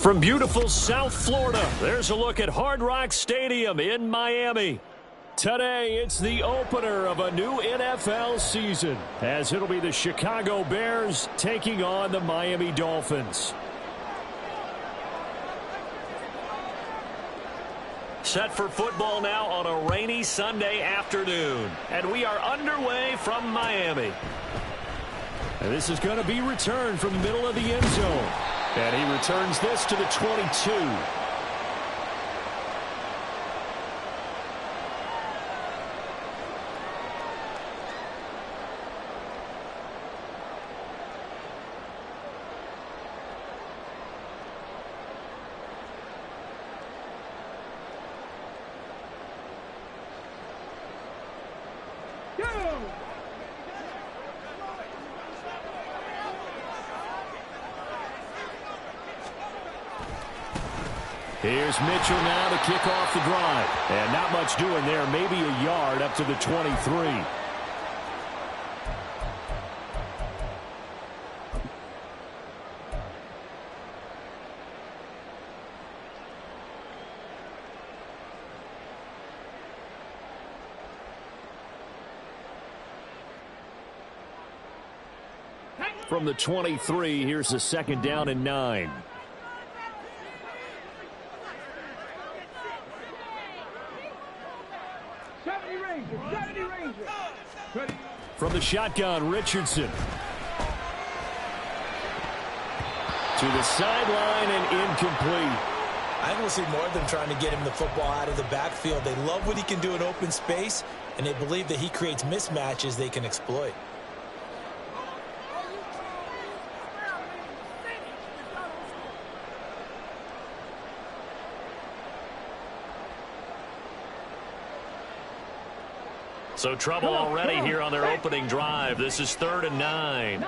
From beautiful South Florida, there's a look at Hard Rock Stadium in Miami. Today, it's the opener of a new NFL season, as it'll be the Chicago Bears taking on the Miami Dolphins. Set for football now on a rainy Sunday afternoon, and we are underway from Miami. And this is going to be returned from the middle of the end zone. And he returns this to the 22. Here's Mitchell now to kick off the drive. And not much doing there. Maybe a yard up to the 23. From the 23, here's a second down and 9. From the shotgun, Richardson. To the sideline and incomplete. I think we'll see more of them trying to get him the football out of the backfield. They love what he can do in open space, and they believe that he creates mismatches they can exploit. So trouble already here on their opening drive. This is 3rd and 9.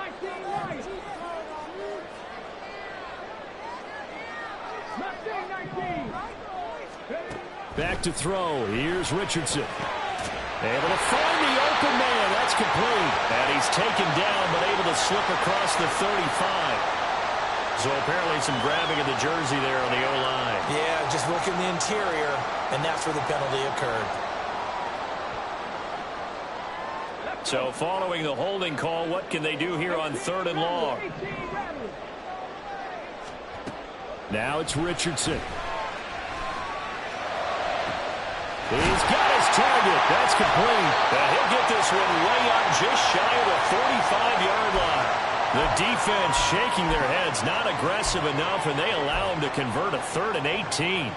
Back to throw. Here's Richardson. Able to find the open man. That's complete. And he's taken down, but able to slip across the 35. So apparently some grabbing of the jersey there on the O-line. Yeah, just working the interior, and that's where the penalty occurred. So following the holding call, what can they do here on 3rd and long? Now it's Richardson. He's got his target. That's complete. And he'll get this one way up just shy of the 45-yard line. The defense shaking their heads, not aggressive enough, and they allow him to convert a 3rd and 18.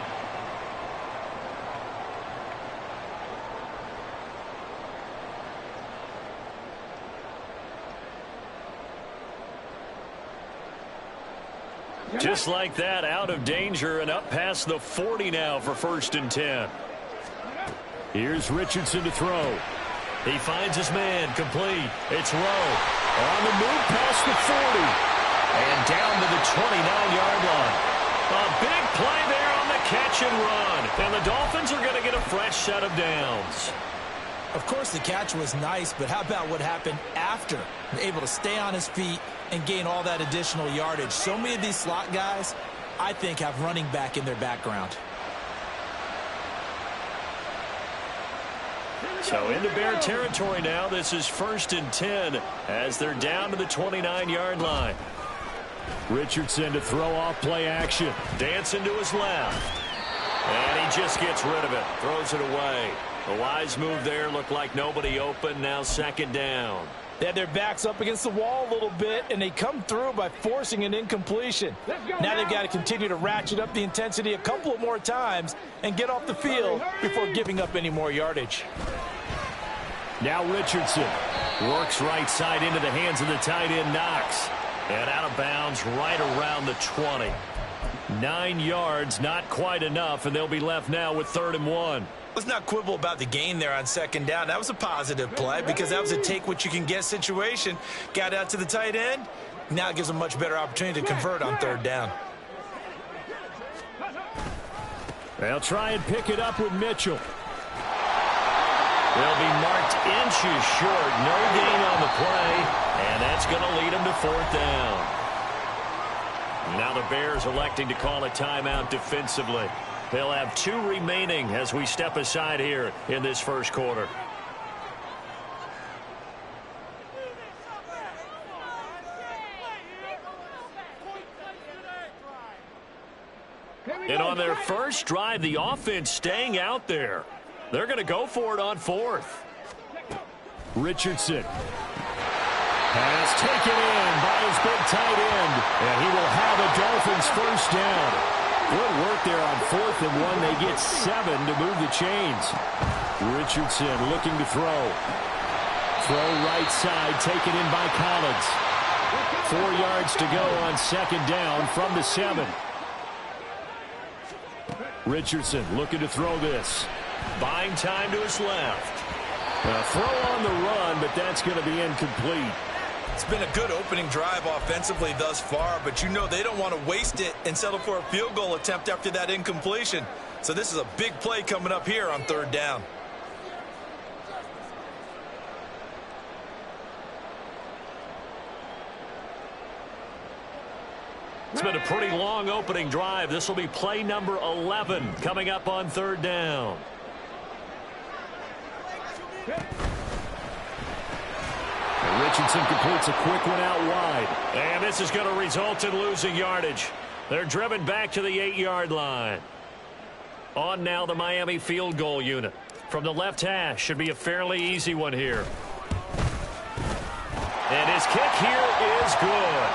Just like that, out of danger and up past the 40 now for 1st and 10. Here's Richardson to throw. He finds his man, complete. It's Rowe on the move past the 40 and down to the 29-yard line. A big play there on the catch and run, and the Dolphins are going to get a fresh set of downs. Of course, the catch was nice, but how about what happened after? Able to stay on his feet and gain all that additional yardage. So many of these slot guys, I think, have running back in their background. So into Bear territory now. This is 1st and 10 as they're down to the 29-yard line. Richardson to throw off play action. Dancing to his left. And he just gets rid of it. Throws it away. A wise move there. Looked like nobody open. Now 2nd down. They had their backs up against the wall a little bit, and they come through by forcing an incompletion. Now they've got to continue to ratchet up the intensity a couple of more times and get off the field before giving up any more yardage. Now Richardson works right side into the hands of the tight end, Knox. And out of bounds right around the 20. 9 yards, not quite enough, and they'll be left now with 3rd and 1. Let's not quibble about the gain there on 2nd down. That was a positive play because that was a take-what-you-can-get situation. Got out to the tight end. Now it gives them a much better opportunity to convert on 3rd down. They'll try and pick it up with Mitchell. They'll be marked inches short. No gain on the play, and that's going to lead them to 4th down. Now the Bears electing to call a timeout defensively. They'll have 2 remaining as we step aside here in this first quarter. And on their first drive, the offense staying out there. They're going to go for it on 4th. Richardson. Pass taken in by his big tight end. And he will have a Dolphins first down. Good work there on 4th and 1. They get 7 to move the chains. Richardson looking to throw. Throw right side, taken in by Collins. 4 yards to go on 2nd down from the 7. Richardson looking to throw this. Buying time to his left. A throw on the run, but that's going to be incomplete. It's been a good opening drive offensively thus far, but you know they don't want to waste it and settle for a field goal attempt after that incompletion. So this is a big play coming up here on 3rd down. It's been a pretty long opening drive. This will be play number 11 coming up on 3rd down. And Richardson completes a quick one out wide. And this is going to result in losing yardage. They're driven back to the 8-yard line. On now the Miami field goal unit. From the left hash, should be a fairly easy one here. And his kick here is good.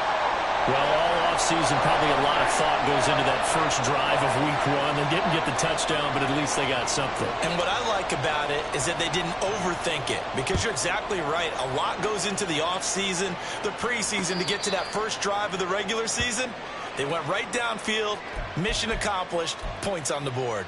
Well, all offseason, probably a lot of thought goes into that first drive of week 1. They didn't get the touchdown, but at least they got something. And what I like about it is that they didn't overthink it, because you're exactly right. A lot goes into the offseason, the preseason, to get to that first drive of the regular season. They went right downfield, mission accomplished, points on the board.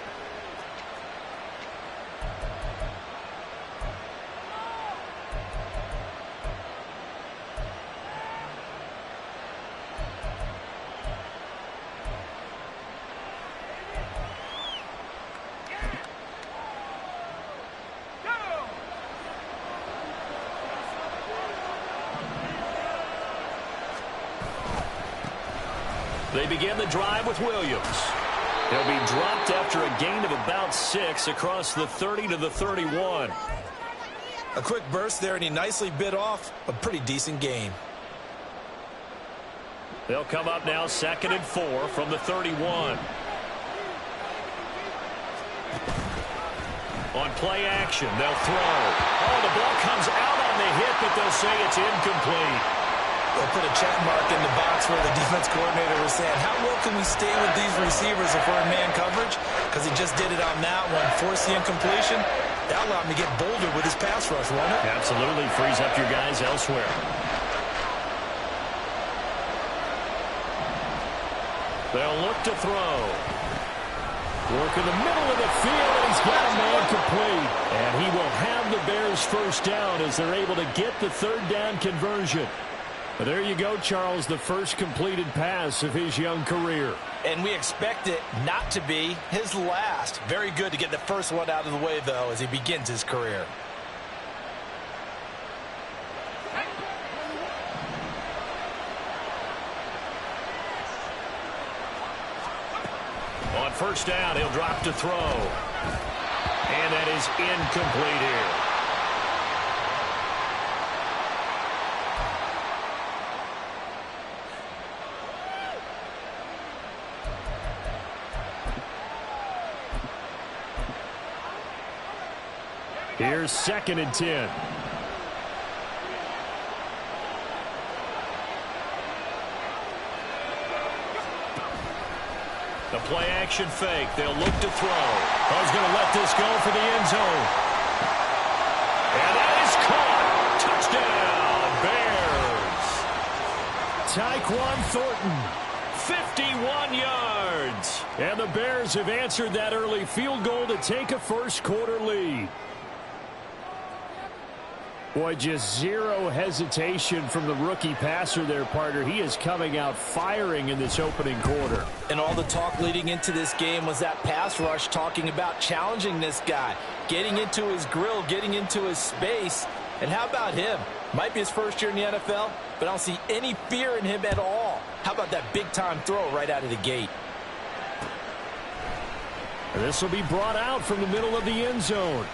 They begin the drive with Williams. He'll be dropped after a gain of about 6 across the 30 to the 31. A quick burst there, and he nicely bit off a pretty decent gain. They'll come up now 2nd and 4 from the 31. On play action, they'll throw. Oh, the ball comes out on the hit, but they'll say it's incomplete. They'll put a check mark in the box where the defense coordinator was saying, how well can we stay with these receivers if we're in man coverage? Because he just did it on that one, forced the incompletion. That allowed him to get bolder with his pass rush, won't it? Absolutely, frees up your guys elsewhere. They'll look to throw. Work in the middle of the field, and he's got a man complete. And he will have the Bears first down as they're able to get the 3rd down conversion. But there you go, Charles, the first completed pass of his young career. And we expect it not to be his last. Very good to get the first one out of the way, though, as he begins his career. On first down, he'll drop to throw. And that is incomplete here. Here's 2nd and 10. The play action fake. They'll look to throw. He's going to let this go for the end zone. And that is caught. Touchdown, Bears. Tyquan Thornton, 51 yards. And the Bears have answered that early field goal to take a first quarter lead. Boy, just zero hesitation from the rookie passer there, partner. He is coming out firing in this opening quarter. And all the talk leading into this game was that pass rush, talking about challenging this guy, getting into his grill, getting into his space. And how about him? Might be his first year in the NFL, but I don't see any fear in him at all. How about that big-time throw right out of the gate? This will be brought out from the middle of the end zone.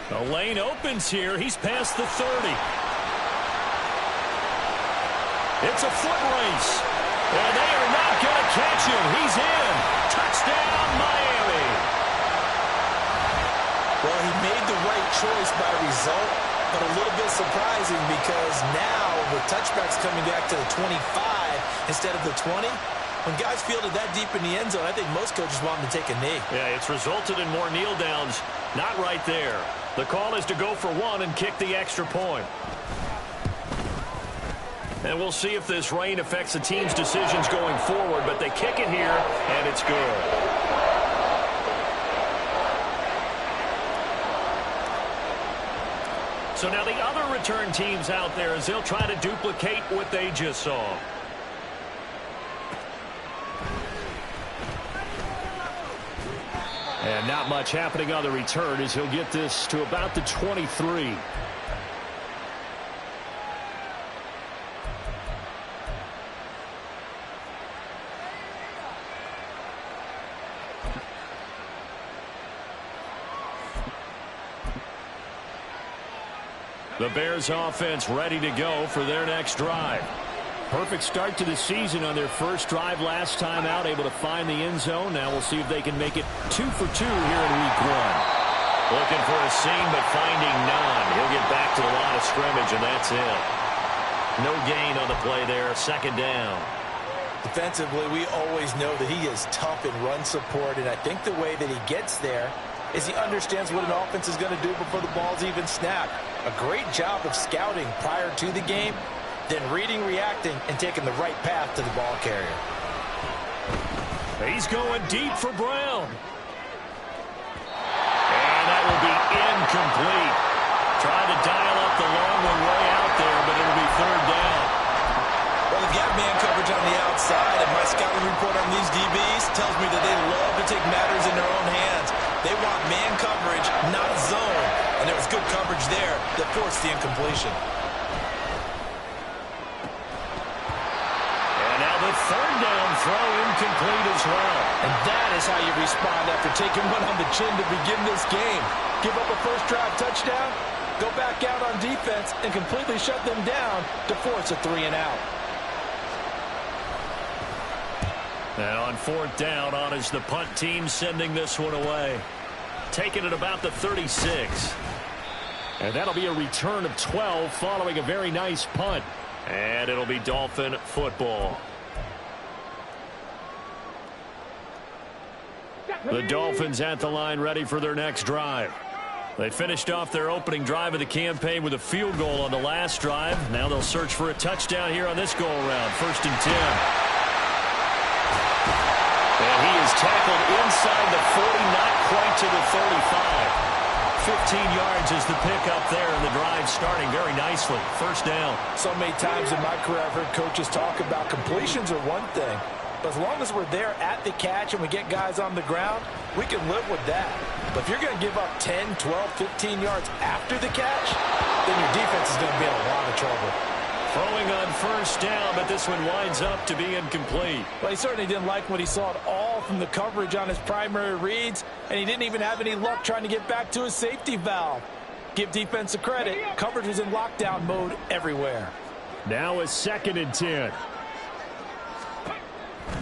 The lane opens here. He's past the 30. It's a foot race. And they are not going to catch him. He's in. Touchdown, Miami. Well, he made the right choice by result, but a little bit surprising because now the touchback's coming back to the 25 instead of the 20. When guys fielded that deep in the end zone, I think most coaches want them to take a knee. Yeah, it's resulted in more kneel downs. Not right there. The call is to go for one and kick the extra point. And we'll see if this rain affects the team's decisions going forward, but they kick it here, and it's good. So now the other return teams out there as they'll try to duplicate what they just saw. And not much happening on the return as he'll get this to about the 23. The Bears offense ready to go for their next drive. Perfect start to the season on their first drive last time out, able to find the end zone. Now we'll see if they can make it 2 for 2 here in week 1. Looking for a seam, but finding none. He'll get back to the line of scrimmage, and that's it. No gain on the play there. Second down. Defensively, we always know that he is tough in run support, and I think the way that he gets there is he understands what an offense is going to do before the ball's even snapped. A great job of scouting prior to the game, then reading, reacting, and taking the right path to the ball carrier. He's going deep for Brown. And that will be incomplete. Trying to dial up the long one way out there, but it'll be third down. Well, they've got man coverage on the outside, and my scouting report on these DBs tells me that they love to take matters in their own hands. They want man coverage, not zone. And there was good coverage there that forced the incompletion. And now the third down throw incomplete as well. And that is how you respond after taking one on the chin to begin this game. Give up a first drive touchdown, go back out on defense, and completely shut them down to force a 3-and-out. And on fourth down, on is the punt team sending this one away. Taking it about the 36. And that'll be a return of 12 following a very nice punt. And it'll be Dolphin football. The Dolphins at the line ready for their next drive. They finished off their opening drive of the campaign with a field goal on the last drive. Now they'll search for a touchdown here on this go-around. 1st and 10. And he is tackled inside the 40, not quite to the 35. 15 yards is the pickup there, and the drive starting very nicely. First down. So many times in my career I've heard coaches talk about completions are one thing, but as long as we're there at the catch and we get guys on the ground, we can live with that. But if you're going to give up 10, 12, 15 yards after the catch, then your defense is going to be in a lot of trouble. Throwing on first down, but this one winds up to be incomplete. Well, he certainly didn't like what he saw at all from the coverage on his primary reads, and he didn't even have any luck trying to get back to his safety valve. Give defense a credit. Coverage was in lockdown mode everywhere. Now a 2nd and 10.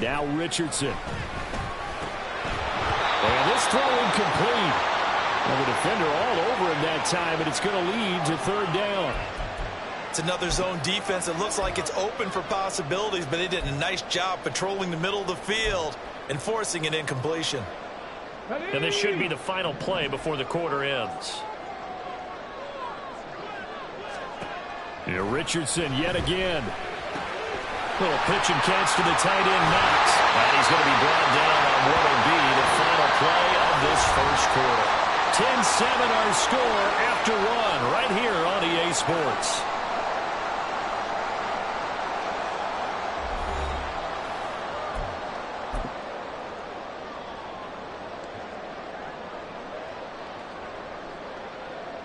Now Richardson. And this throw incomplete. And the defender all over him that time, and it's going to lead to third down. It's another zone defense. It looks like it's open for possibilities, but they did a nice job patrolling the middle of the field and forcing an incompletion. And this should be the final play before the quarter ends. Here Richardson yet again. Little pitch and catch to the tight end Knox. And he's going to be brought down on what will be the final play of this first quarter. 10-7 our score after one right here on EA Sports.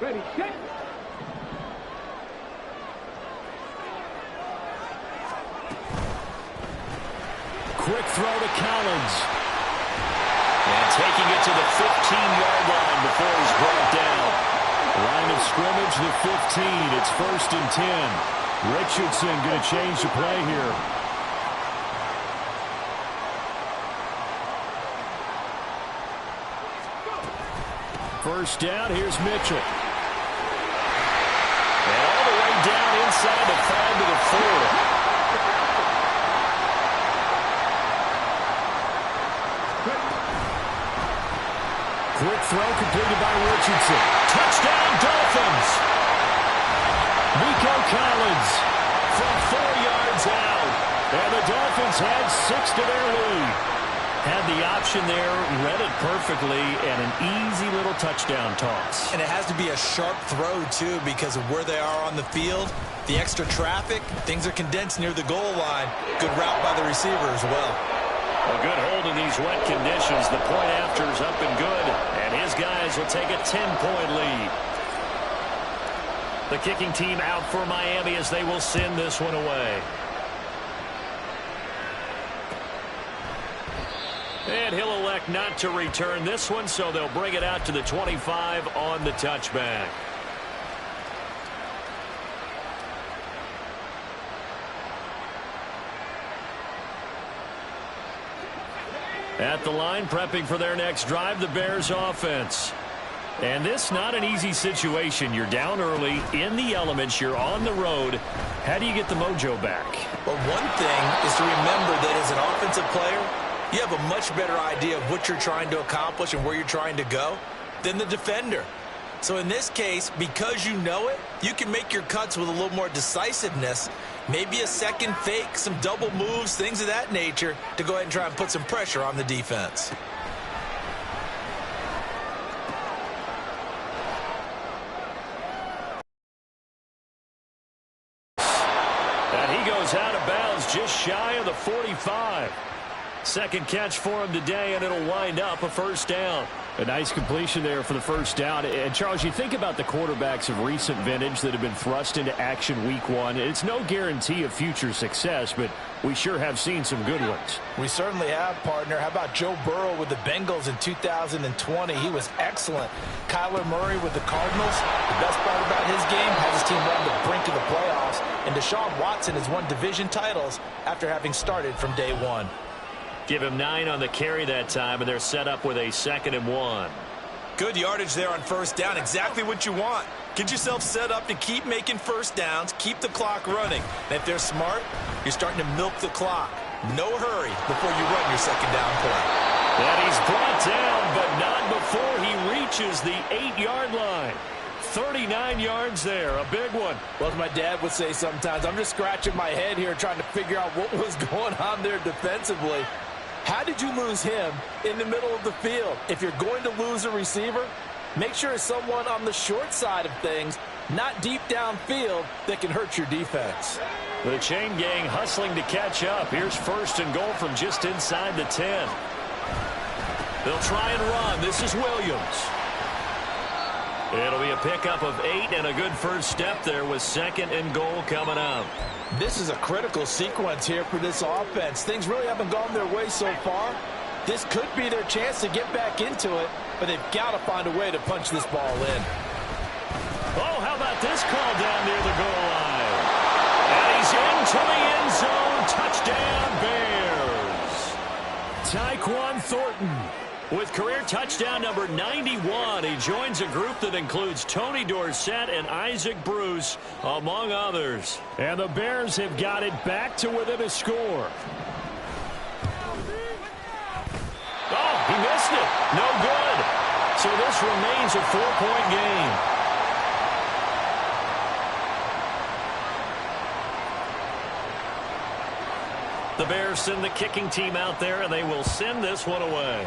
Ready, set. quick throw to Collins. And taking it to the 15-yard line before he's brought down. Line of scrimmage, the 15. It's 1st and 10. Richardson going to change the play here. First down, here's Mitchell. And all the way down inside the 5 to the 4. Quick throw completed by Richardson. Touchdown, Dolphins! Nico Collins from 4 yards out. And the Dolphins had 6 to their lead. Had the option there, read it perfectly, and an easy little touchdown toss. And it has to be a sharp throw, too, because of where they are on the field. The extra traffic, things are condensed near the goal line. Good route by the receiver as well. A good hold in these wet conditions. The point after is up and good, and his guys will take a 10-point lead. The kicking team out for Miami as they will send this one away. And he'll elect not to return this one, so they'll bring it out to the 25 on the touchback. At the line, prepping for their next drive, the Bears offense. And this not an easy situation. You're down early, in the elements, you're on the road. How do you get the mojo back? Well, one thing is to remember that as an offensive player, you have a much better idea of what you're trying to accomplish and where you're trying to go than the defender. So in this case, because you know it, you can make your cuts with a little more decisiveness. Maybe a second fake, some double moves, things of that nature to go ahead and try and put some pressure on the defense. And he goes out of bounds just shy of the 45. Second catch for him today, and it'll wind up a first down. A nice completion there for the first down. And, Charles, you think about the quarterbacks of recent vintage that have been thrust into action week one. It's no guarantee of future success, but we sure have seen some good ones. We certainly have, partner. How about Joe Burrow with the Bengals in 2020? He was excellent. Kyler Murray with the Cardinals. The best part about his game has his team on the brink of the playoffs. And Deshaun Watson has won division titles after having started from day one. Give him 9 on the carry that time, and they're set up with a 2nd and 1. Good yardage there on first down. Exactly what you want. Get yourself set up to keep making first downs, keep the clock running. And if they're smart, you're starting to milk the clock. No hurry before you run your second down play. And he's brought down, but not before he reaches the 8-yard line. 39 yards there, a big one. Well, as my dad would say sometimes, I'm just scratching my head here trying to figure out what was going on there defensively. How did you lose him in the middle of the field? If you're going to lose a receiver, make sure it's someone on the short side of things, not deep downfield, that can hurt your defense. The chain gang hustling to catch up. Here's 1st and goal from just inside the 10. They'll try and run. This is Williams. It'll be a pickup of 8 and a good first step there with 2nd and goal coming up. This is a critical sequence here for this offense. Things really haven't gone their way so far. This could be their chance to get back into it, but they've got to find a way to punch this ball in. Oh, how about this call down near the goal line? And he's into the end zone. Touchdown, Bears. Tyquan Thornton with career touchdown number 91. He joins a group that includes Tony Dorsett and Isaac Bruce, among others. And the Bears have got it back to within a score. Oh, he missed it. No good. So this remains a 4-point game. The Bears send the kicking team out there, and they will send this one away.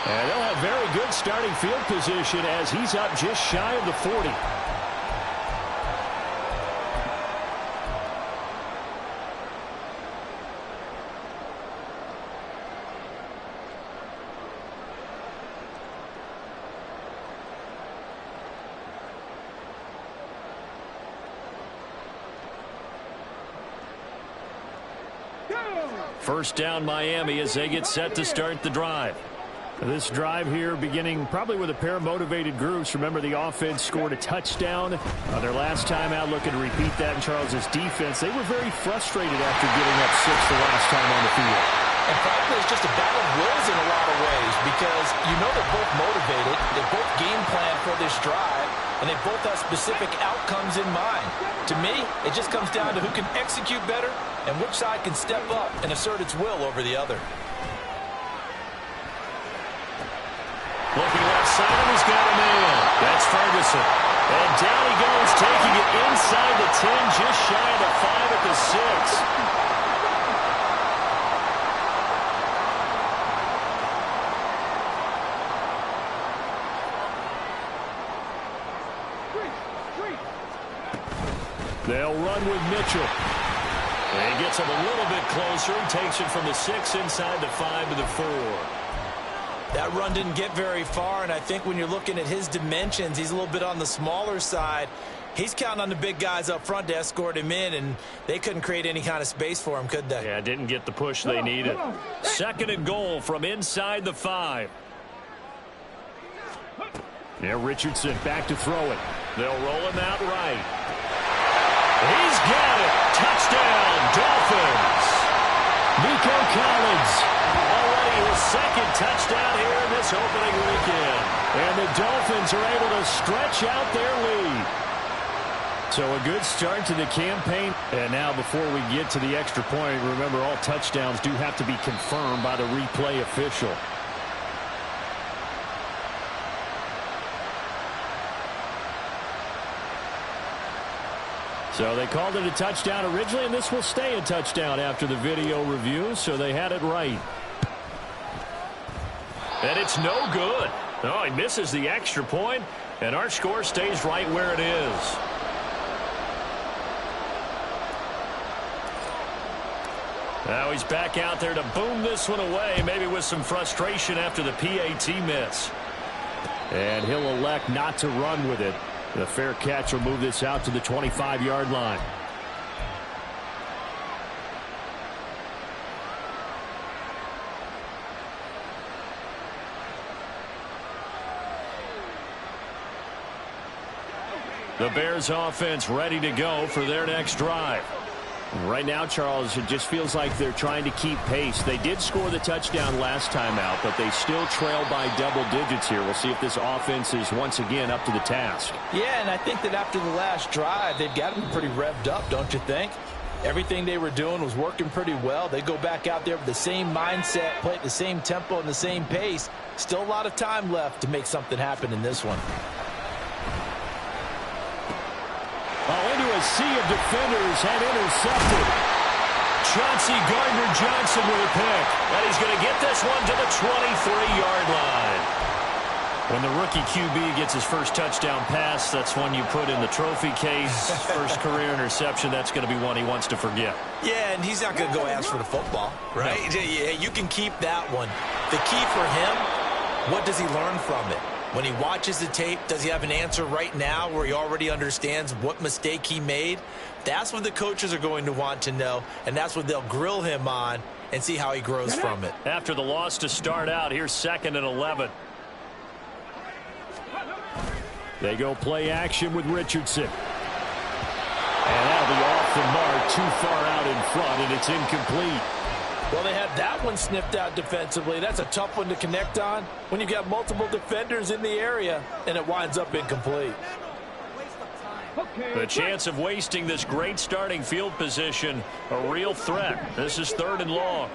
And they'll have very good starting field position as he's up just shy of the 40. First down Miami as they get set to start the drive. This drive here beginning probably with a pair of motivated groups. Remember, the offense scored a touchdown their last time out, looking to repeat that in Charles' defense. They were very frustrated after giving up 6 the last time on the field. And frankly, it's just a battle of wills in a lot of ways because you know they're both motivated, they both game plan for this drive, and they both have specific outcomes in mind. To me, it just comes down to who can execute better and which side can step up and assert its will over the other. Looking left side, and he's got a man. That's Ferguson. And down he goes, taking it inside the 10, just shy of the 5 at the 6. They'll run with Mitchell. And he gets him a little bit closer. He takes it from the 6 inside the 5 to the 4. That run didn't get very far, and I think when you're looking at his dimensions, he's a little bit on the smaller side. He's counting on the big guys up front to escort him in, and they couldn't create any kind of space for him, could they? Yeah, didn't get the push they needed. Second and goal from inside the 5. Now Richardson back to throw it. They'll roll him out right. He's got it. Touchdown, Dolphins. Nico Collins. Already his second touchdown here in this opening weekend. And the Dolphins are able to stretch out their lead. So a good start to the campaign. And now before we get to the extra point, remember all touchdowns do have to be confirmed by the replay official. So they called it a touchdown originally, and this will stay a touchdown after the video review, so they had it right. And it's no good. Oh, he misses the extra point, and our score stays right where it is. Now he's back out there to boom this one away, maybe with some frustration after the PAT miss. And he'll elect not to run with it. The fair catch will move this out to the 25-yard line. The Bears offense ready to go for their next drive. Right now, Charles, it just feels like they're trying to keep pace. They did score the touchdown last time out, but they still trail by double digits here. We'll see if this offense is once again up to the task. Yeah, and I think that after the last drive, they've got them pretty revved up, don't you think? Everything they were doing was working pretty well. They go back out there with the same mindset, play at the same tempo and the same pace. Still a lot of time left to make something happen in this one. Into a sea of defenders and intercepted. Chauncey Gardner-Johnson with a pick. And he's going to get this one to the 23-yard line. When the rookie QB gets his first touchdown pass, that's one you put in the trophy case. First career interception, that's going to be one he wants to forget. Yeah, and he's not going to go ask for the football, right? No. Yeah, you can keep that one. The key for him, what does he learn from it? When he watches the tape, does he have an answer right now where he already understands what mistake he made? That's what the coaches are going to want to know, and that's what they'll grill him on and see how he grows from it. After the loss to start out, here's 2nd and 11. They go play action with Richardson. And that'll be off the mark, too far out in front, and it's incomplete. Well, they had that one sniffed out defensively. That's a tough one to connect on when you've got multiple defenders in the area, and it winds up incomplete. The chance of wasting this great starting field position, a real threat. This is 3rd and long.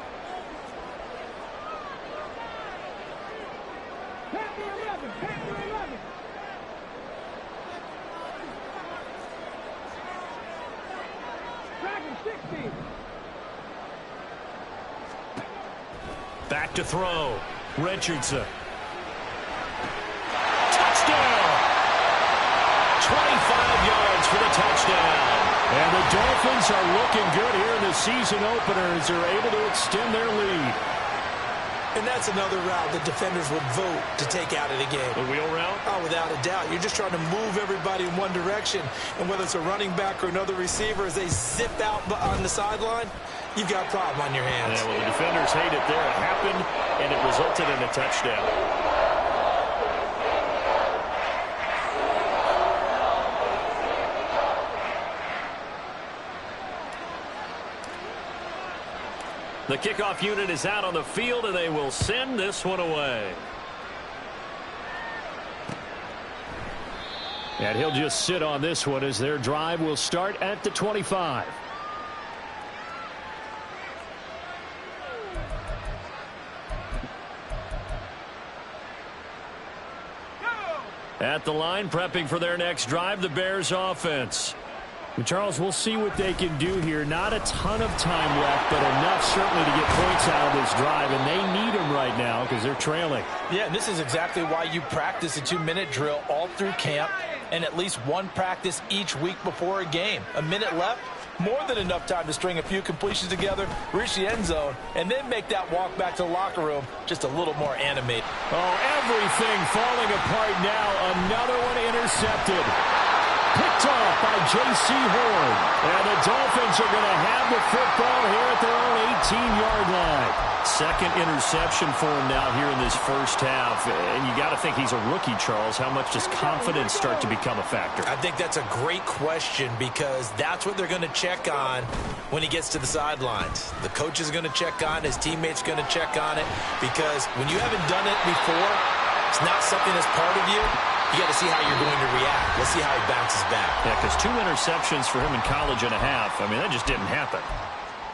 Back to throw. Richardson. Touchdown! 25 yards for the touchdown. And the Dolphins are looking good here in the season opener as they're able to extend their lead. And that's another route that defenders would vote to take out of the game. The wheel route? Oh, without a doubt. You're just trying to move everybody in one direction. And whether it's a running back or another receiver, as they zip out on the sideline, you've got a problem on your hands. Yeah, well, the defenders hate it there. It happened, and it resulted in a touchdown. The kickoff unit is out on the field, and they will send this one away. And he'll just sit on this one as their drive will start at the 25. At the line, prepping for their next drive, the Bears offense. And Charles, we'll see what they can do here. Not a ton of time left, but enough certainly to get points out of this drive, and they need them right now because they're trailing. Yeah, and this is exactly why you practice a 2-minute drill all through camp and at least one practice each week before a game. A minute left, more than enough time to string a few completions together, reach the end zone, and then make that walk back to the locker room just a little more animated. Oh, everything falling apart now. Another one intercepted. Picked off by J.C. Horn. And the Dolphins are going to have the football here at their own 18-yard line. Second interception for him now here in this first half. And you got to think he's a rookie, Charles. How much does confidence start to become a factor? I think that's a great question because that's what they're going to check on when he gets to the sidelines. The coach is going to check on it. His teammates are going to check on it because when you haven't done it before, it's not something that's part of you. You got to see how you're going to react. Let's see how he bounces back. Yeah, because 2 interceptions for him in college and a half. I mean, that just didn't happen.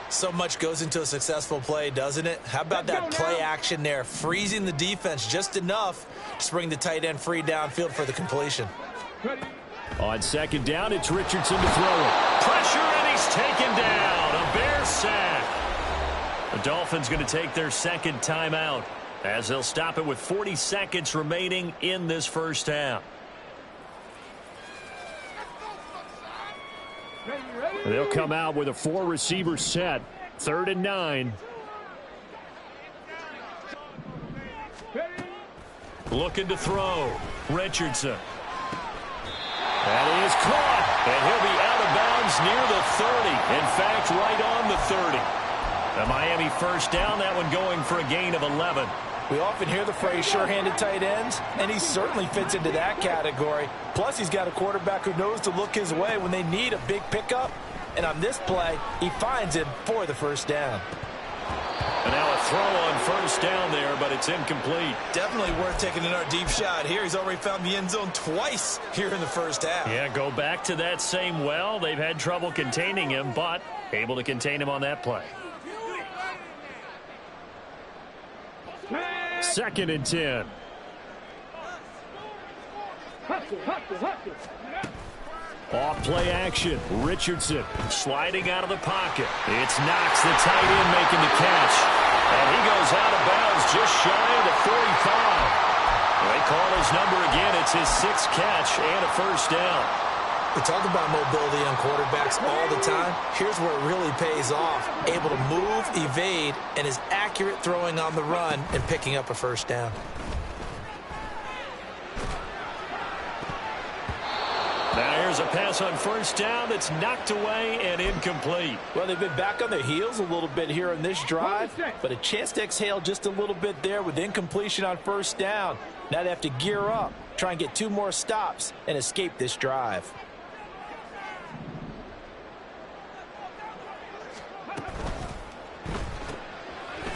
So much goes into a successful play, doesn't it? How about that play action there? Freezing the defense just enough to bring the tight end free downfield for the completion. On second down, it's Richardson to throw it. Pressure, and he's taken down. A Bear sack. The Dolphins going to take their second timeout, as they'll stop it with 40 seconds remaining in this first half. They'll come out with a 4-receiver set. 3rd and 9. Looking to throw. Richardson. That is caught. And he'll be out of bounds near the 30. In fact, right on the 30. The Miami first down, that one going for a gain of 11. We often hear the phrase sure-handed tight ends, and he certainly fits into that category. Plus, he's got a quarterback who knows to look his way when they need a big pickup. And on this play, he finds him for the first down. And now a throw on first down there, but it's incomplete. Definitely worth taking another deep shot here. He's already found the end zone twice here in the first half. Yeah, go back to that same well. They've had trouble containing him, but able to contain him on that play. 2nd and 10. Off play action. Richardson sliding out of the pocket. It's Knox, the tight end, making the catch. And he goes out of bounds just shy of the 45. They call his number again. It's his 6th catch and a first down. We talk about mobility on quarterbacks all the time. Here's where it really pays off. Able to move, evade, and is accurate throwing on the run and picking up a first down. Now here's a pass on first down that's knocked away and incomplete. Well, they've been back on their heels a little bit here in this drive, but a chance to exhale just a little bit there with incompletion on first down. Now they have to gear up, try and get 2 more stops, and escape this drive.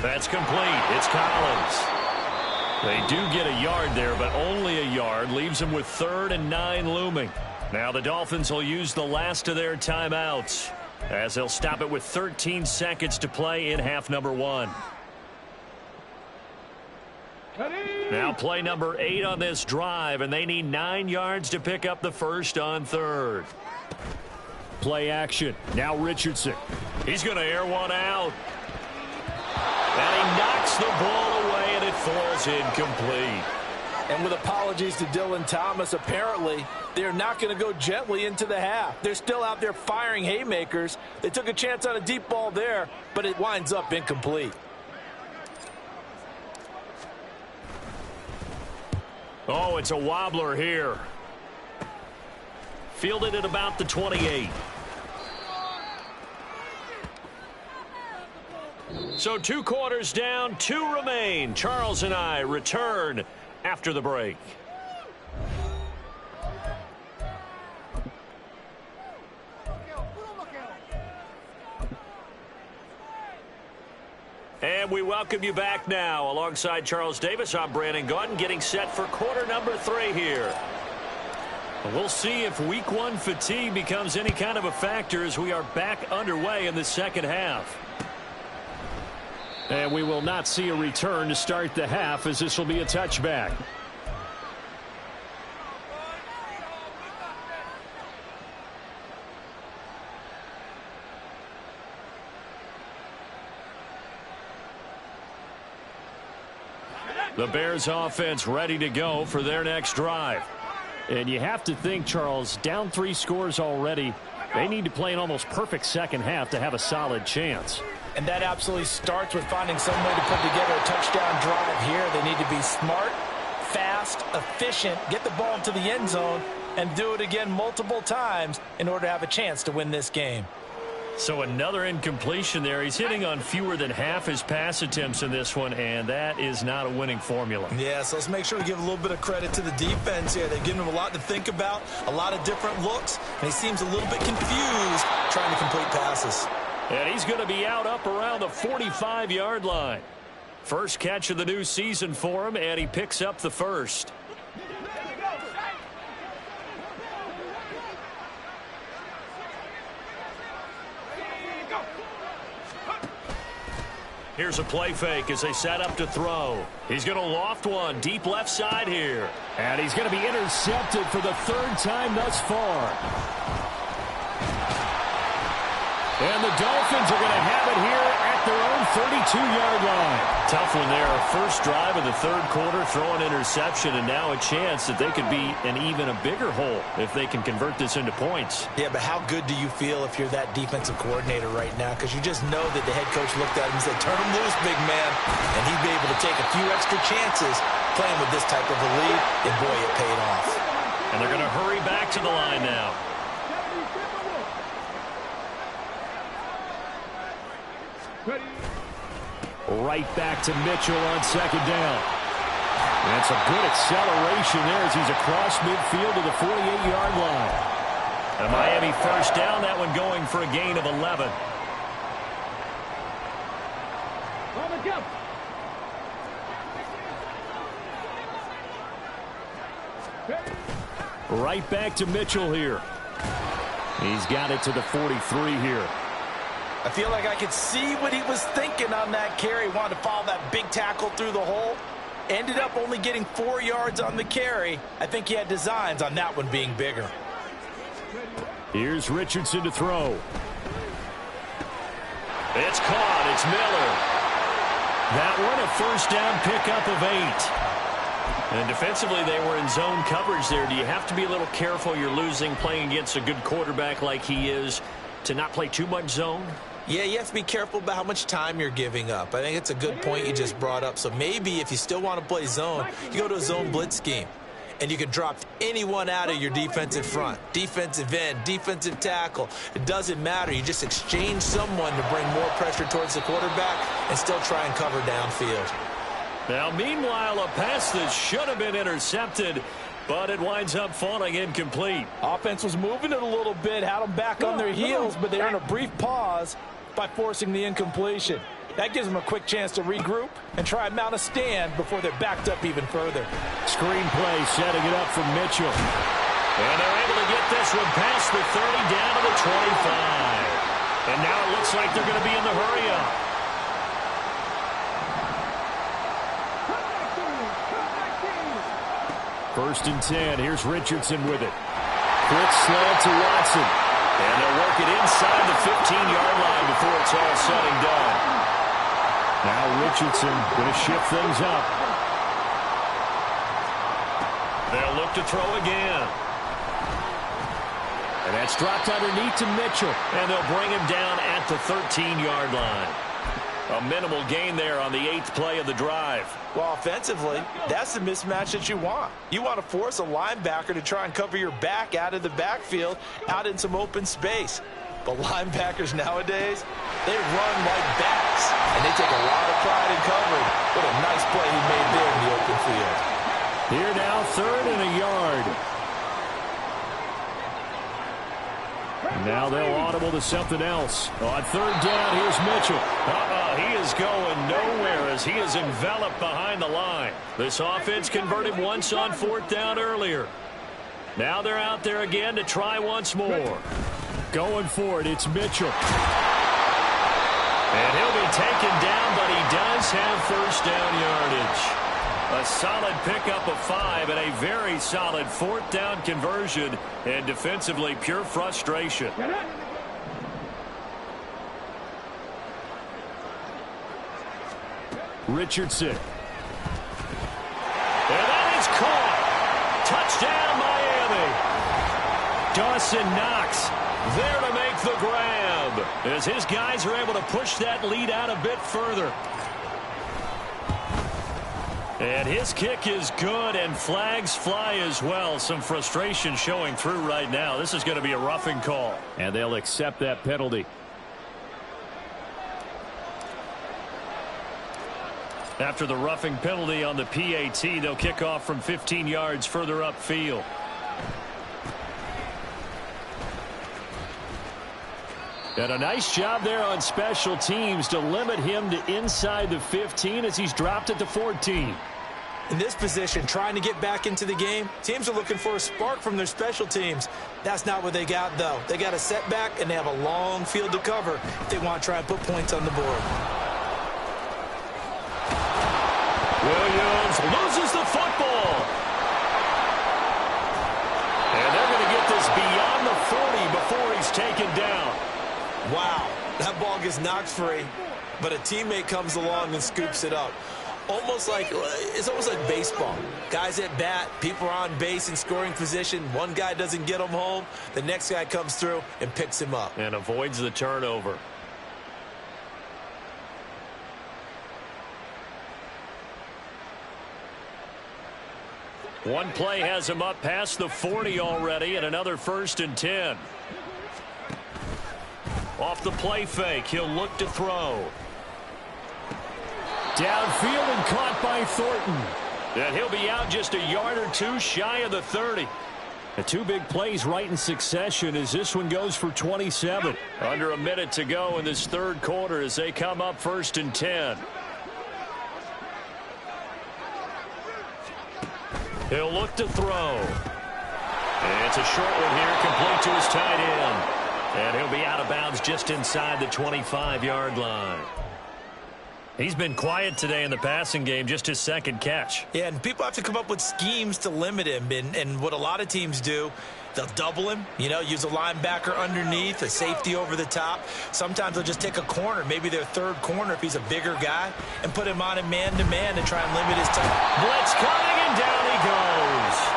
That's complete. It's Collins. They do get a yard there, but only a yard. Leaves them with 3rd and 9 looming. Now the Dolphins will use the last of their timeouts, as they'll stop it with 13 seconds to play in half number 1. Now play number 8 on this drive, and they need 9 yards to pick up the first on 3rd. Play action. Now Richardson. He's going to air one out. And he knocks the ball away, and it falls incomplete. And with apologies to Dylan Thomas, apparently they're not going to go gently into the half. They're still out there firing haymakers. They took a chance on a deep ball there, but it winds up incomplete. Oh, it's a wobbler here. Fielded at about the 28. So 2 quarters down, 2 remain. Charles and I return after the break. And we welcome you back now. Alongside Charles Davis, I'm Brandon Gaudin, getting set for quarter number 3 here. We'll see if week 1 fatigue becomes any kind of a factor as we are back underway in the second half. And we will not see a return to start the half, as this will be a touchback. The Bears offense ready to go for their next drive. And you have to think, Charles, down 3 scores already. They need to play an almost perfect second half to have a solid chance. And that absolutely starts with finding some way to put together a touchdown drive here. They need to be smart, fast, efficient, get the ball into the end zone, and do it again multiple times in order to have a chance to win this game. So another incompletion there. He's hitting on fewer than half his pass attempts in this one, and that is not a winning formula. Yeah, so let's make sure to give a little bit of credit to the defense here. They've given him a lot to think about, a lot of different looks, and he seems a little bit confused trying to complete passes. And he's going to be out up around the 45-yard line. First catch of the new season for him, and he picks up the first. Here's a play fake as they set up to throw. He's going to loft one deep left side here. And he's going to be intercepted for the 3rd time thus far. And the Dolphins are going to have it here at their own 32-yard line. Tough one there. First drive of the 3rd quarter, throw an interception, and now a chance that they could be in even a bigger hole if they can convert this into points. Yeah, but how good do you feel if you're that defensive coordinator right now? Because you just know that the head coach looked at him and said, turn him loose, big man. And he'd be able to take a few extra chances playing with this type of a lead, and boy, it paid off. And they're going to hurry back to the line now. Right back to Mitchell on 2nd down. And some good acceleration there as he's across midfield to the 48-yard line. A Miami first down, that one going for a gain of 11. Right back to Mitchell here. He's got it to the 43 here. I feel like I could see what he was thinking on that carry. Wanted to follow that big tackle through the hole. Ended up only getting 4 yards on the carry. I think he had designs on that one being bigger. Here's Richardson to throw. It's caught. It's Miller. That one a first down pickup of 8. And defensively, they were in zone coverage there. Do you have to be a little careful? You're losing playing against a good quarterback like he is to not play too much zone? Yeah, you have to be careful about how much time you're giving up. I think it's a good point you just brought up. So maybe if you still want to play zone, you go to a zone blitz scheme. And you can drop anyone out of your defensive front. Defensive end, defensive tackle. It doesn't matter. You just exchange someone to bring more pressure towards the quarterback and still try and cover downfield. Now, meanwhile, a pass that should have been intercepted, but it winds up falling incomplete. Offense was moving it a little bit, had them back on their heels, but they're in a brief pause by forcing the incompletion. That gives them a quick chance to regroup and try and mount a stand before they're backed up even further. Screenplay setting it up for Mitchell. And they're able to get this one past the 30 down to the 25. And now it looks like they're going to be in the hurry-up. First and 10. Here's Richardson with it. Quick slant to Watson. And they'll work it inside the 15-yard line before it's all said and done. Now Richardson going to shift things up. They'll look to throw again. And that's dropped underneath to Mitchell. And they'll bring him down at the 13-yard line. A minimal gain there on the 8th play of the drive. Well, offensively, that's the mismatch that you want. You want to force a linebacker to try and cover your back out of the backfield, out in some open space. But linebackers nowadays, they run like bats, and they take a lot of pride in covering. What a nice play he made there in the open field. Here now, 3rd and a yard. Now they'll audible to something else. On 3rd down, here's Mitchell. He is going nowhere as he is enveloped behind the line. This offense converted once on 4th down earlier. Now they're out there again to try once more. Going for it, it's Mitchell. And he'll be taken down, but he does have 1st down yardage. A solid pickup of 5 and a very solid 4th down conversion, and defensively pure frustration. Richardson. And that is caught. Touchdown, Miami. Dawson Knox there to make the grab as his guys are able to push that lead out a bit further. And his kick is good, and flags fly as well. Some frustration showing through right now. This is going to be a roughing call. And they'll accept that penalty. After the roughing penalty on the PAT, they'll kick off from 15 yards further upfield. And a nice job there on special teams to limit him to inside the 15 as he's dropped it to 14. In this position, trying to get back into the game, teams are looking for a spark from their special teams. That's not what they got, though. They got a setback, and they have a long field to cover if they want to try and put points on the board. Williams loses the football. And they're going to get this beyond the 40 before he's taken down. Wow, that ball gets knocked free, but a teammate comes along and scoops it up. It's almost like baseball. Guys at bat, people are on base in scoring position. One guy doesn't get him home. The next guy comes through and picks him up. And avoids the turnover. One play has him up past the 40 already, and another 1st and 10. Off the play fake, he'll look to throw. Downfield and caught by Thornton. And he'll be out just a yard or two shy of the 30. The 2 big plays right in succession as this one goes for 27. Under a minute to go in this 3rd quarter as they come up 1st and 10. He'll look to throw. And it's a short one here, complete to his tight end. And he'll be out of bounds just inside the 25-yard line. He's been quiet today in the passing game, just his 2nd catch. Yeah, and people have to come up with schemes to limit him. And what a lot of teams do, they'll double him, use a linebacker underneath, a safety over the top. Sometimes they'll just take a corner, maybe their 3rd corner if he's a bigger guy, and put him on a man-to-man to try and limit his time. Blitz coming, and down he goes.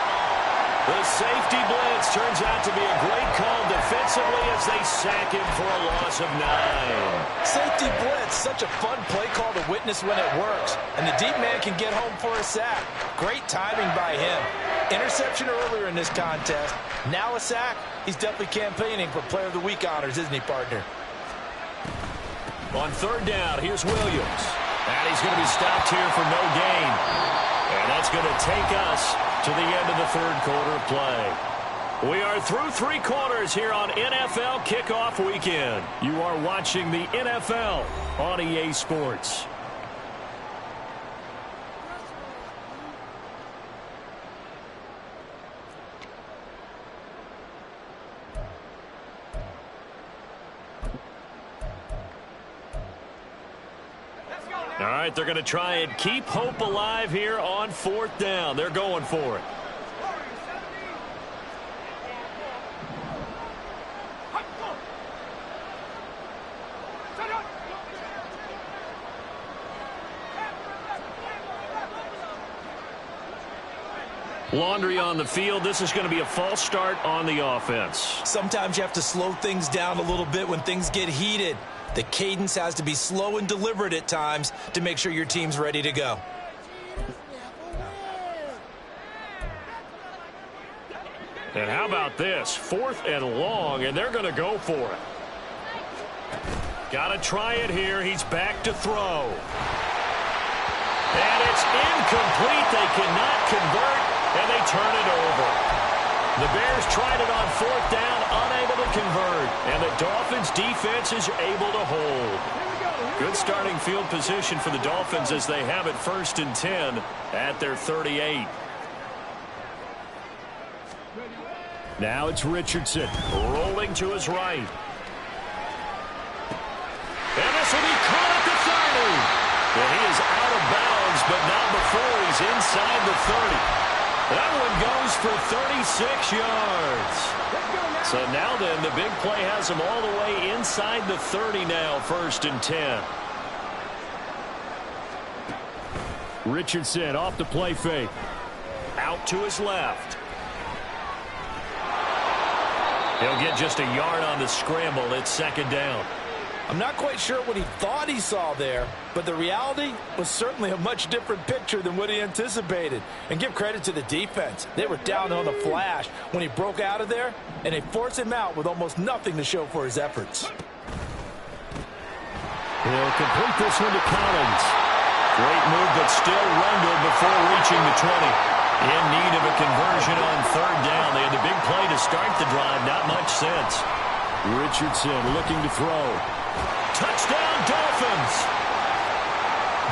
The safety blitz turns out to be a great call defensively as they sack him for a loss of 9. Safety blitz, such a fun play call to witness when it works. And the deep man can get home for a sack. Great timing by him. Interception earlier in this contest. Now a sack. He's definitely campaigning for Player of the Week honors, isn't he, partner? On 3rd down, here's Williams. And he's going to be stopped here for no gain. And that's going to take us to the end of the 3rd quarter play. We are through 3 quarters here on NFL Kickoff Weekend. You are watching the NFL on EA Sports. All right, they're going to try and keep hope alive here on 4th down. They're going for it. Laundry on the field. This is going to be a false start on the offense. Sometimes you have to slow things down a little bit when things get heated. The cadence has to be slow and deliberate at times to make sure your team's ready to go. And how about this? 4th and long, and they're going to go for it. Got to try it here. He's back to throw. And it's incomplete. They cannot convert, and they turn it over. The Bears tried it on 4th down, unable to convert. And the Dolphins' defense is able to hold. Good starting field position for the Dolphins as they have it 1st and 10 at their 38. Now it's Richardson. Rolling to his right. And this will be caught at the 30. And he is out of bounds, but not before he's inside the 30. That one goes for 36 yards. So now then, the big play has him all the way inside the 30 now, 1st and 10. Richardson off the play fake. Out to his left. He'll get just a yard on the scramble. It's 2nd down. I'm not quite sure what he thought he saw there, but the reality was certainly a much different picture than what he anticipated. And give credit to the defense. They were down on the flash when he broke out of there, and they forced him out with almost nothing to show for his efforts. He'll complete this one to Collins. Great move, but still Rundle before reaching the 20. In need of a conversion on 3rd down. They had the big play to start the drive. Not much sense. Richardson looking to throw. Touchdown, Dolphins!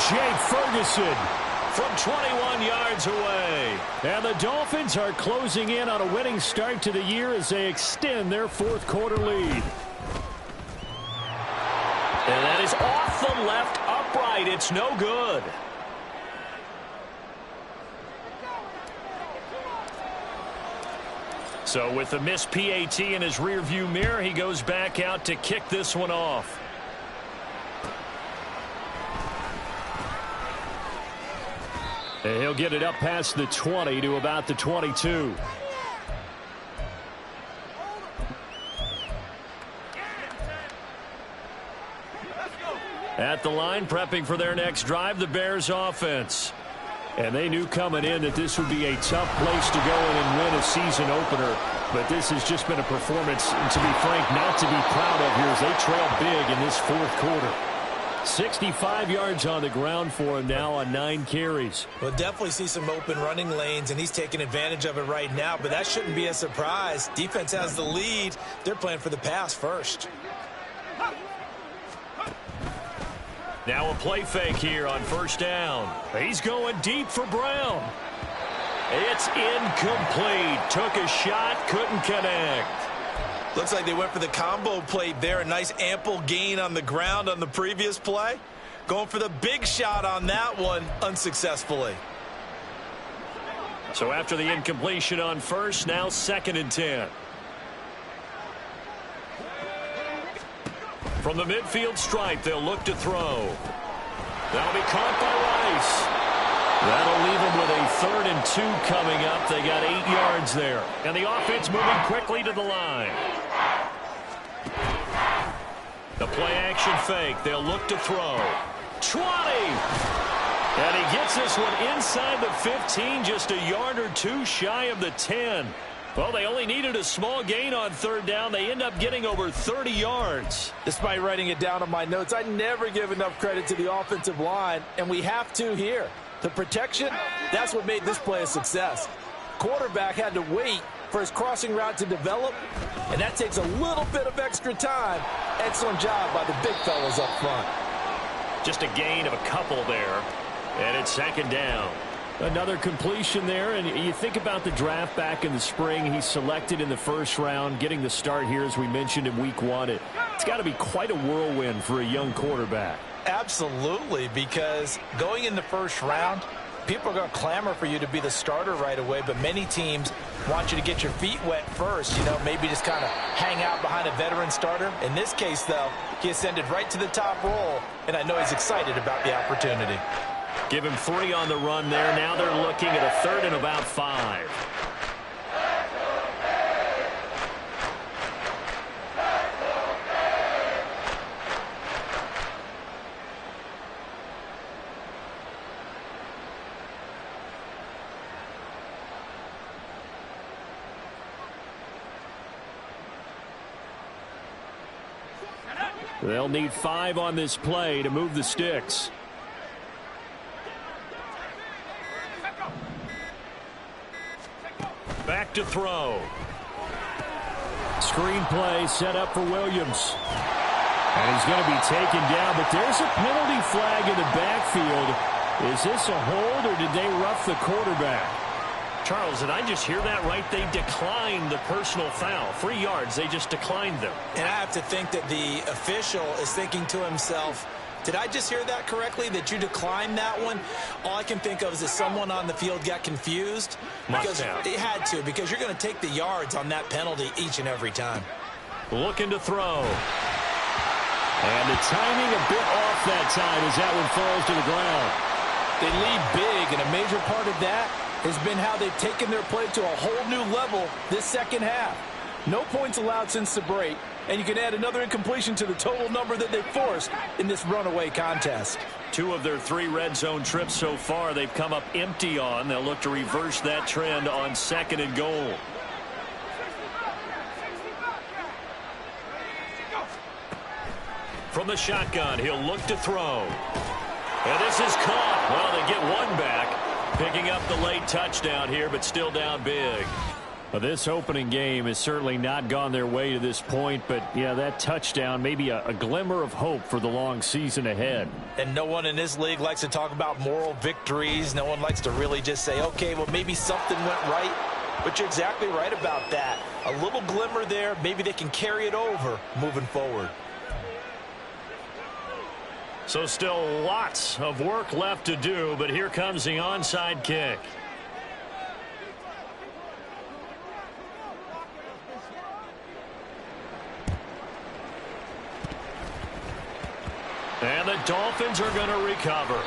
Jake Ferguson from 21 yards away. And the Dolphins are closing in on a winning start to the year as they extend their 4th quarter lead. And that is off the left upright. It's no good. So with the missed PAT in his rearview mirror, he goes back out to kick this one off. And he'll get it up past the 20 to about the 22. At the line, prepping for their next drive, the Bears offense. And they knew coming in that this would be a tough place to go in and win a season opener. But this has just been a performance, to be frank, not to be proud of here as they trail big in this 4th quarter. 65 yards on the ground for him now on 9 carries. We'll definitely see some open running lanes, and he's taking advantage of it right now. But that shouldn't be a surprise. Defense has the lead. They're playing for the pass first. Now a play fake here on 1st down. He's going deep for Brown. It's incomplete. Took a shot, couldn't connect. Looks like they went for the combo play there. A nice ample gain on the ground on the previous play. Going for the big shot on that one unsuccessfully. So after the incompletion on 1st, now 2nd and 10. From the midfield stripe, they'll look to throw. That'll be caught by Rice. That'll leave them with a 3rd and 2 coming up. They got 8 yards there. And the offense moving quickly to the line. The play action fake. They'll look to throw. 20! And he gets this one inside the 15, just a yard or 2 shy of the 10. Well, they only needed a small gain on 3rd down. They end up getting over 30 yards. Despite writing it down on my notes, I never give enough credit to the offensive line, and we have to here. The protection, that's what made this play a success. Quarterback had to wait for his crossing route to develop, and that takes a little bit of extra time. Excellent job by the big fellas up front. Just a gain of a couple there, and it's 2nd down. Another completion there, and you think about the draft back in the spring. He's selected in the 1st round, getting the start here, as we mentioned in week 1. It's got to be quite a whirlwind for a young quarterback. Absolutely, because going in the 1st round, people are going to clamor for you to be the starter right away, but many teams want you to get your feet wet first, maybe just kind of hang out behind a veteran starter. In this case, though, he ascended right to the top role, and I know he's excited about the opportunity. Give him 3 on the run there. Now they're looking at a 3rd and about 5. They'll need 5 on this play to move the sticks. Back to throw. Screen play set up for Williams. And he's going to be taken down, but there's a penalty flag in the backfield. Is this a hold, or did they rough the quarterback? Charles, did I just hear that right? They declined the personal foul. 3 yards, they just declined them. And I have to think that the official is thinking to himself, did I just hear that correctly, that you declined that one? All I can think of is that someone on the field got confused. Because they had to, because you're going to take the yards on that penalty each and every time. Looking to throw. And the timing a bit off that time as that one falls to the ground. They lead big, and a major part of that has been how they've taken their play to a whole new level this second half. No points allowed since the break, and you can add another incompletion to the total number that they forced in this runaway contest. 2 of their 3 red zone trips so far they've come up empty on. They'll look to reverse that trend on 2nd and goal. From the shotgun, he'll look to throw. And this is caught. Well, they get 1 back. Picking up the late touchdown here, but still down big. Well, this opening game has certainly not gone their way to this point, but, yeah, that touchdown may be a glimmer of hope for the long season ahead. And no one in this league likes to talk about moral victories. No one likes to really just say, okay, well, maybe something went right. But you're exactly right about that. A little glimmer there. Maybe they can carry it over moving forward. So still lots of work left to do, but here comes the onside kick. And the Dolphins are going to recover.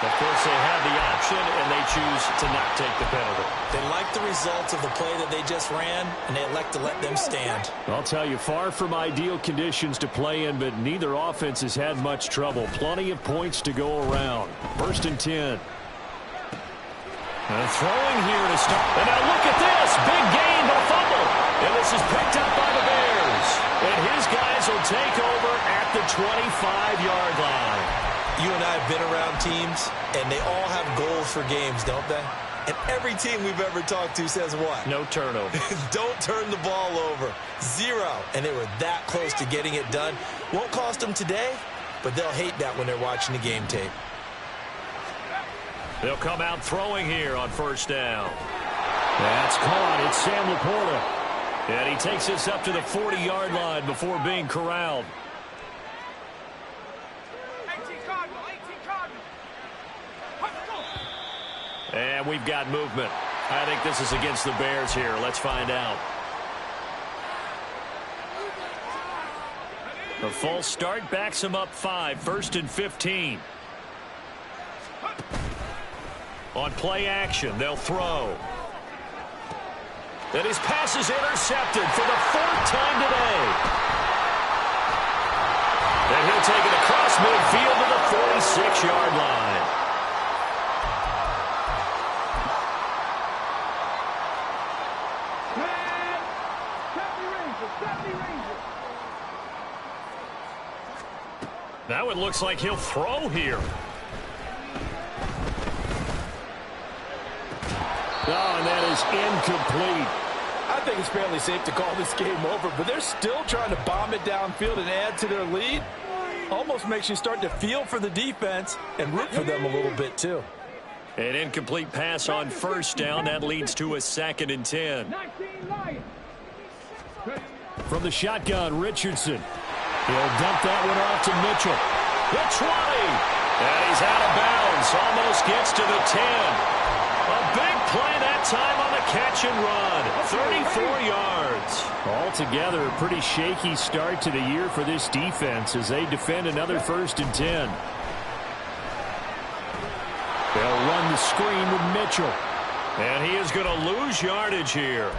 Of course, they have the option, and they choose to not take the penalty. They like the results of the play that they just ran, and they elect to let them stand. I'll tell you, far from ideal conditions to play in, but neither offense has had much trouble. Plenty of points to go around. 1st and 10. And throwing here to start. And now look at this. Big gain, but a fumble. And this is picked up by the Bears. And his guys will take over at the 25-yard line. You and I have been around teams, and they all have goals for games, don't they? And every team we've ever talked to says what? No turnover. Don't turn the ball over. 0. And they were that close to getting it done. Won't cost them today, but they'll hate that when they're watching the game tape. They'll come out throwing here on 1st down. That's caught. It's Sam Laporta. And he takes this up to the 40-yard line before being corralled. And we've got movement. I think this is against the Bears here. Let's find out. The false start backs him up 5. 1st and 15. On play action, they'll throw. And his pass is intercepted for the 4th time today. And he'll take it across midfield to the 46-yard line. Now it looks like he'll throw here. Oh, and that is incomplete. I think it's fairly safe to call this game over, but they're still trying to bomb it downfield and add to their lead. Almost makes you start to feel for the defense and root for them a little bit, too. An incomplete pass on 1st down. That leads to a 2nd and 10. From the shotgun, Richardson. He'll dump that one off to Mitchell. The 20. And he's out of bounds. Almost gets to the 10. A big play that time on the catch and run. 34 yards. Altogether, a pretty shaky start to the year for this defense as they defend another 1st and 10. They'll run the screen with Mitchell. And he is going to lose yardage here.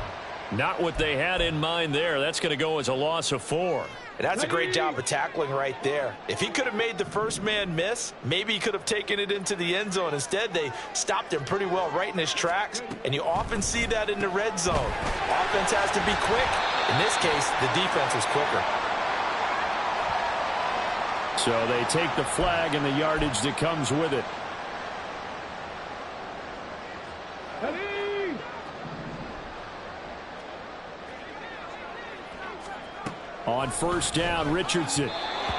Not what they had in mind there. That's going to go as a loss of 4. And that's a great job of tackling right there. If he could have made the first man miss, maybe he could have taken it into the end zone. Instead, they stopped him pretty well right in his tracks, and you often see that in the red zone. Offense has to be quick. In this case, the defense was quicker. So they take the flag and the yardage that comes with it. On first down, Richardson.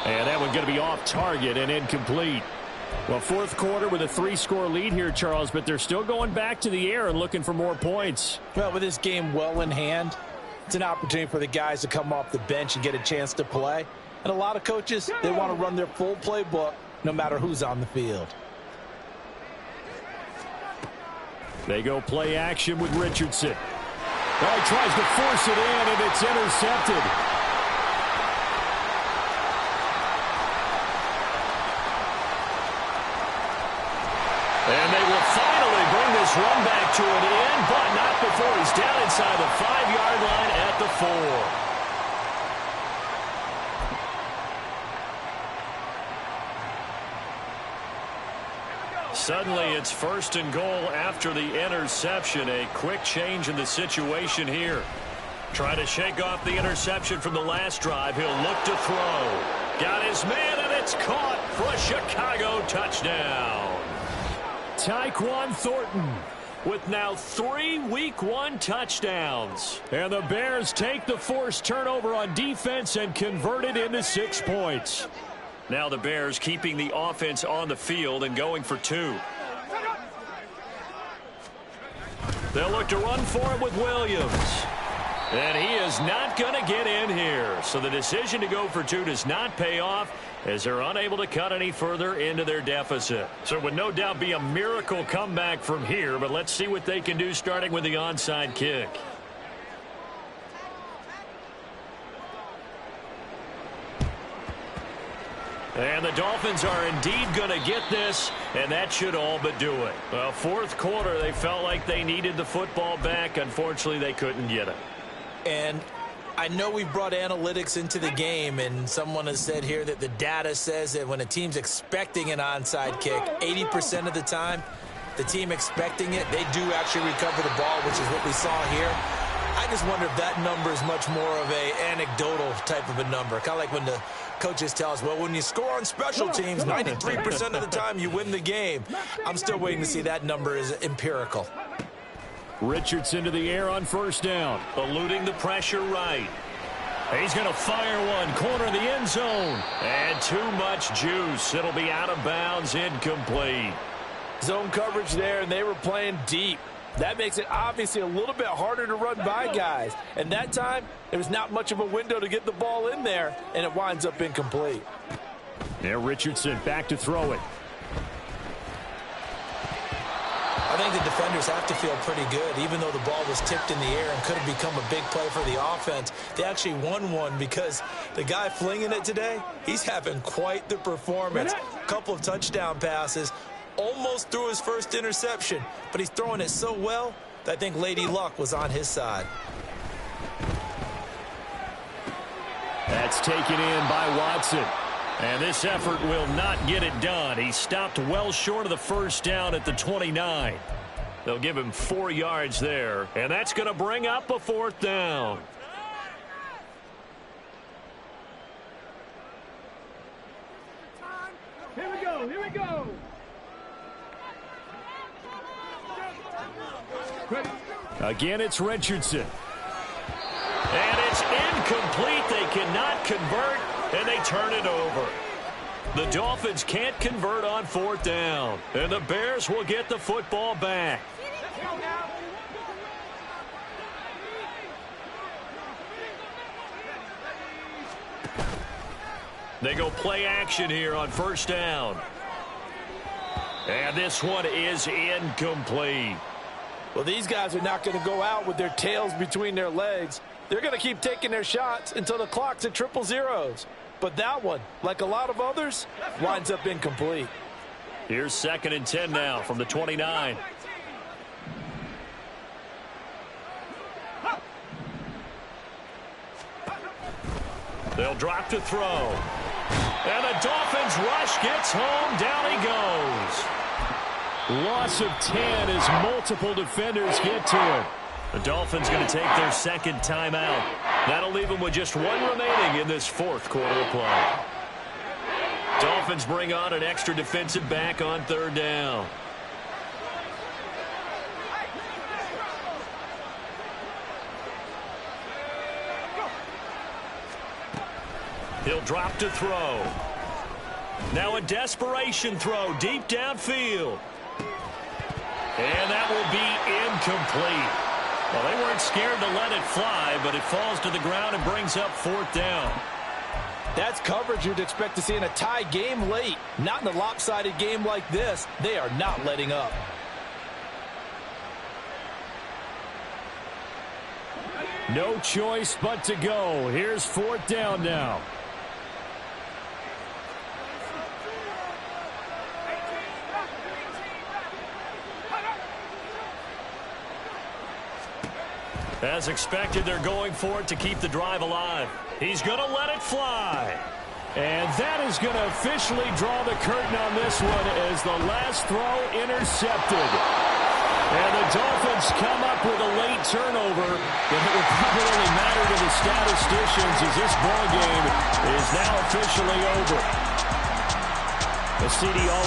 And that one going to be off target and incomplete. Well, fourth quarter with a 3-score lead here, Charles, but they're still going back to the air and looking for more points. Well, with this game well in hand, it's an opportunity for the guys to come off the bench and get a chance to play. And a lot of coaches, they want to run their full playbook no matter who's on the field. They go play action with Richardson. Well, he tries to force it in, and it's intercepted. And they will finally bring this run back to an end, but not before he's down inside the 5-yard line at the 4. Suddenly, it's first and goal after the interception. A quick change in the situation here. Trying to shake off the interception from the last drive. He'll look to throw. Got his man, and it's caught for a Chicago touchdown. Tyquan Thornton with now 3 Week 1 touchdowns. And the Bears take the forced turnover on defense and convert it into 6 points. Now the Bears keeping the offense on the field and going for 2. They'll look to run for it with Williams. And he is not going to get in here. So the decision to go for 2 does not pay off as they're unable to cut any further into their deficit. So it would no doubt be a miracle comeback from here, but let's see what they can do starting with the onside kick. And the Dolphins are indeed going to get this, and that should all but do it. Well, fourth quarter, they felt like they needed the football back. Unfortunately, they couldn't get it. And I know we brought analytics into the game, and someone has said here that the data says that when a team's expecting an onside kick, 80% of the time, the team expecting it, they do actually recover the ball, which is what we saw here. I just wonder if that number is much more of a anecdotal type of a number. Kind of like when the coaches tell us, well, when you score on special teams, 93% of the time you win the game. I'm still waiting to see that number is empirical. Richardson to the air on first down. Eluding the pressure right. He's going to fire one. Corner of the end zone. And too much juice. It'll be out of bounds. Incomplete. Zone coverage there, and they were playing deep. That makes it obviously a little bit harder to run by guys. And that time, there was not much of a window to get the ball in there, and it winds up incomplete. There, Richardson back to throw it. I think the defenders have to feel pretty good. Even though the ball was tipped in the air and could have become a big play for the offense, they actually won one because the guy flinging it today, he's having quite the performance. A couple of touchdown passes, almost threw his first interception, but he's throwing it so well that I think Lady Luck was on his side. That's taken in by Watson. And this effort will not get it done. He stopped well short of the first down at the 29. They'll give him 4 yards there, and that's going to bring up a 4th down. Here we go, here we go. Again, it's Richardson. And it's incomplete. They cannot convert, and they turn it over. The Dolphins can't convert on 4th down, and the Bears will get the football back. They go play action here on 1st down. And this one is incomplete. Well, these guys are not going to go out with their tails between their legs. They're going to keep taking their shots until the clock's at 000. But that one, like a lot of others, winds up incomplete. Here's 2nd and 10 now from the 29. They'll drop to throw. And the Dolphins rush gets home. Down he goes. Loss of 10 as multiple defenders get to him. The Dolphins going to take their second timeout. That'll leave them with just one remaining in this fourth quarter of play. Dolphins bring on an extra defensive back on third down. He'll drop to throw. Now a desperation throw deep downfield. And that will be incomplete. Well, they weren't scared to let it fly, but it falls to the ground and brings up fourth down. That's coverage you'd expect to see in a tie game late. Not in a lopsided game like this. They are not letting up. No choice but to go. Here's fourth down now. As expected, they're going for it to keep the drive alive. He's going to let it fly. And that is going to officially draw the curtain on this one as the last throw intercepted. And the Dolphins come up with a late turnover, but it will probably matter to the statisticians as this ball game is now officially over. The CD always